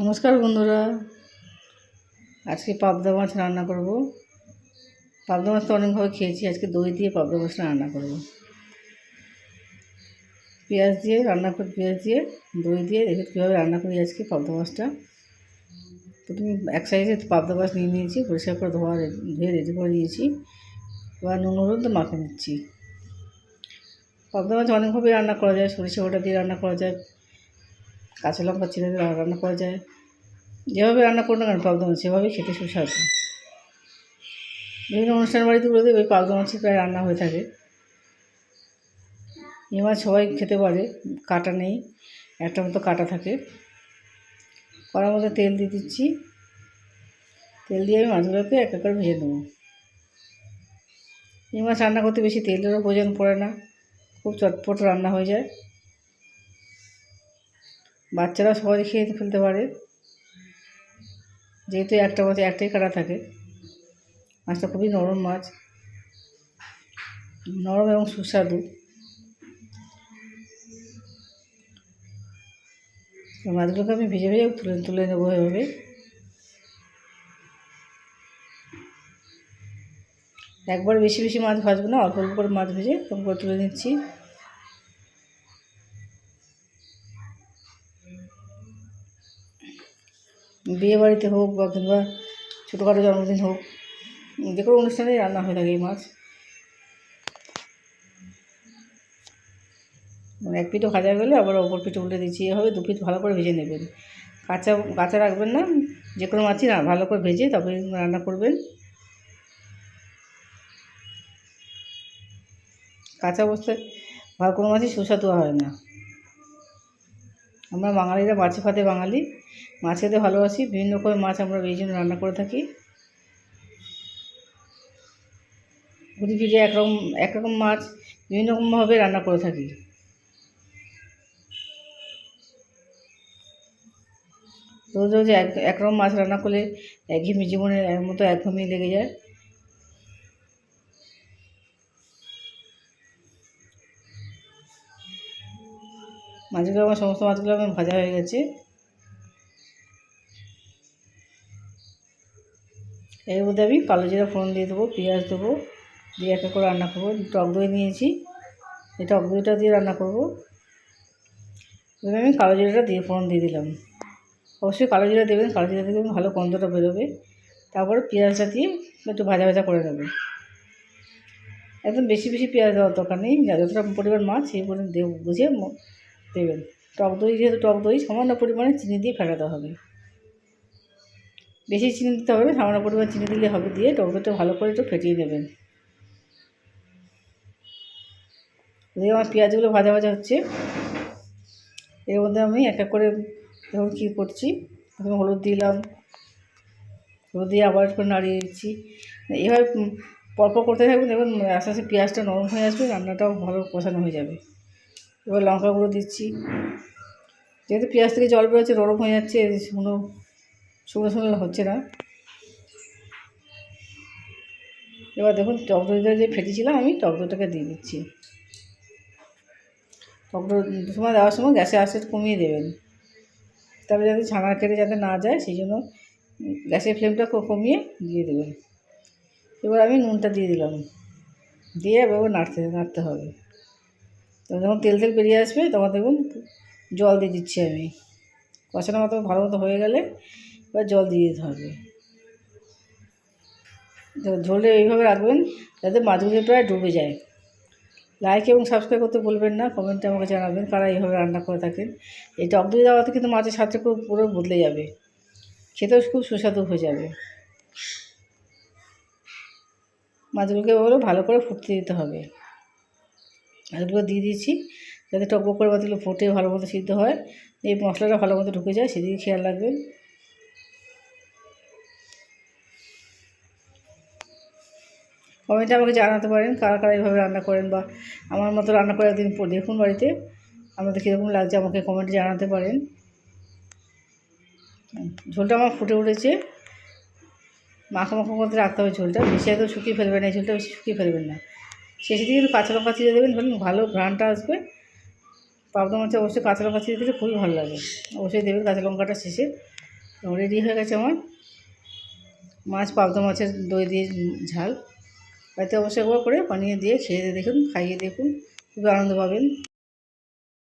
নমস্কার বন্ধুরা, আজকে পাবদা মাছ রান্না করব। পাবদা মাছ তো অনেকভাবে খেয়েছি, আজকে দই দিয়ে পাবদা মাছটা রান্না করব। পেঁয়াজ দিয়ে রান্না করি, পেঁয়াজ দিয়ে দই দিয়ে দেখে কীভাবে রান্না করি আজকে পাবদা মাছটা। প্রথমে এক সাইজে পাবদা মাছ নিয়ে নিয়েছি, পরিষ্কার করে ধুয়ে রেডি করে নিয়েছি। এবার নুন হলুদ মাখে নিচ্ছি। পাবদা মাছ অনেকভাবে রান্না করা যায়, সরিষা বাটা দিয়ে রান্না করা যায়, কাঁচা লঙ্কা চিড়ে দিয়ে রান্না করা যায়। যেভাবে রান্না করুন না কেন পাবদা মাছ সেভাবেই খেতে সুস্বাদু। বিভিন্ন অনুষ্ঠান বাড়িতেগুলোতে ওই পাবদা মাছই প্রায় রান্না হয়ে থাকে। এই মাছ সবাই খেতে পারে, কাটা নেই, একটা মতো কাটা থাকে। কড়ার মধ্যে তেল দিয়ে দিচ্ছি। তেল দিয়ে আমি মাছগুলোকে এক এক করে ভেজে নেব। এই মাছ রান্না করতে বেশি তেলেরও প্রয়োজন পড়ে না, খুব চটপট রান্না হয়ে যায়। বাচ্চারাও সহজে খেয়ে ফেলতে পারে, যেহেতু একটা মাছে একটাই কাটা থাকে। মাছটা খুবই নরম মাছ, নরম এবং সুস্বাদু। মাছগুলোকে আমি ভেজে ভেজে তুলে নেবো এভাবে। একবার বেশি বেশি মাছ ভাজবো না, অল্প অল্প করে মাছ ভেজে কম করে তুলে নিচ্ছি। বিয়ে বাড়িতে হোক বা কিংবা ছোটোখাটো জন্মদিন হোক, যে কোনো অনুষ্ঠানেই রান্না হয়ে থাকে এই মাছ। এক পিঠও ভাজা গেলে আবার অপর পিঠে উল্টে দিচ্ছি। এভাবে দু পিঠ ভালো করে ভেজে নেবেন, কাঁচা কাঁচা রাখবেন না। যে কোনো মাছই না ভালো করে ভেজে তবে রান্না করবেন। কাঁচা অবস্থায় ভালো কোনো মাছই সুস্বাদু হয় না। আমরা বাঙালিরা মাছে ভাতে বাঙালি, মাছ খেতে ভালোবাসি। বিভিন্ন রকমের মাছ আমরা এই জন্য রান্না করে থাকি। ঘুরি ফিরে একরকম মাছ বিভিন্ন রকমভাবে রান্না করে থাকি। রোজ রোজ একরকম মাছ রান্না করলে একঘেয়েমি জীবনের মতো একঘেয়েমি লেগে যায়। সমস্ত মাছগুলো আমার ভাজা হয়ে গেছে। এর মধ্যে আমি কালো জিরা ফোড়ন দিয়ে দেবো, পেঁয়াজ দেবো, দিয়ে এক এক করে রান্না করবো। টক দই নিয়েছি, এই টক দইটা দিয়ে রান্না করবো। এবার আমি কালো জিরাটা দিয়ে ফোড়ন দিয়ে দিলাম। অবশ্যই কালো জিরা দেবেন, কালো জিরা দিয়ে ভালো গন্ধটা বেরোবে। তারপরে পেঁয়াজটা দিয়ে একটু ভাজা ভাজা করে নেবে। একদম বেশি বেশি পেঁয়াজ দেওয়ার দরকার নেই, যতটা পরিমাণ মাছ সেই পরিমাণ বুঝে দেবেন। টক দই যেহেতু টক দই সামান্য পরিমাণে চিনি দিয়ে ফেটাতে হবে। বেশি চিনি দিতে হবে না, সামান্য পরিমাণ চিনি দিলে হবে। দিয়ে টক দইটা ভালো করে একটু ফেটিয়ে নেবেন। এদিকে আমার পেঁয়াজগুলো ভাজা ভাজা হচ্ছে। এর মধ্যে আমি এক এক করে দেখুন কী করছি। প্রথমে হলুদ দিলাম, হলুদ দিয়ে আবার একটু নাড়িয়ে দিচ্ছি। এভাবে পরপর করতে থাকবেন, দেখুন আস্তে আস্তে পেঁয়াজটা নরম হয়ে আসবে, রান্নাটাও ভালো কষানো হয়ে যাবে। এবার লঙ্কা গুঁড়ো দিচ্ছি। যেহেতু পেঁয়াজ থেকে জল বেরোচ্ছে, নরম হয়ে যাচ্ছে, শুকনো শুকনো হচ্ছে না। এবার দেখুন টক দইটা যে ফেটেছিলাম আমি, টক দইটাকে দিয়ে দিচ্ছি। টক দই সময় দেওয়ার সময় গ্যাসের আঁচটা কমিয়ে দেবেন, তবে যাতে ছানা কেটে যাতে না যায়, সেই জন্য গ্যাসের ফ্লেমটা কমিয়ে দিয়ে দেবেন। এবার আমি নুনটা দিয়ে দিলাম, দিয়ে এবার নাড়তে হবে। তো যখন তেল বেরিয়ে আসবে তখন দেখুন জল দিয়ে দিচ্ছি আমি। কষানো মতো ভালো মতো হয়ে গেলে এবার জল দিয়ে দিতে হবে। তো ঝোলটা এইভাবে রাখবেন যাতে মাছগুলো প্রায় ডুবে যায়। লাইক এবং সাবস্ক্রাইব করতে বলবেন না, কমেন্টে আমাকে জানাবেন কারা এইভাবে রান্না করে থাকেন। এই টক দই দেওয়াতে কিন্তু মাছের স্বাদটা পুরো বদলে যাবে, খেতেও খুব সুস্বাদু হয়ে যাবে। মাছগুলোকে ভালো করে ফুটতে দিতে হবে। মাছগুলো দিয়ে দিয়েছি যাতে টকবক করে মাছগুলো ফুটে ভালো মতো সিদ্ধ হয়, এই মশলাটা ভালো মতো ঢুকে যায়, সেদিকে খেয়াল রাখবেন। কমেন্টে আমাকে জানাতে পারেন কারা কারা এইভাবে রান্না করেন, বা আমার মতো রান্না করে একদিন দেখুন বাড়িতে, আপনাদের কীরকম লাগছে আমাকে কমেন্টে জানাতে পারেন। ঝোলটা আমার ফুটে উঠেছে, মাখো মাখো মধ্যে রাখতে হবে ঝোলটা, বেশি একদম শুকিয়ে ফেলবেন না, এই ঝোলটা বেশি শুকিয়ে ফেলবেন না। শেষে দিকে একটু কাঁচা লঙ্কা চিড়ে দেবেন, বলুন ভালো ঘ্রাণটা আসবে। পাবদা মাছে অবশ্যই কাঁচা লঙ্কা চিড়ে দিলে খুবই ভালো লাগে, অবশ্যই দেবেন কাঁচা লঙ্কাটা শেষে। রেডি হয়ে গেছে আমার মাছ, পাবদা মাছের দই দিয়ে ঝাল। বাড়িতে অবশ্যই একবার করে বানিয়ে দিয়ে খেয়ে দেখুন, খাইয়ে দেখুন, খুবই আনন্দ পাবেন।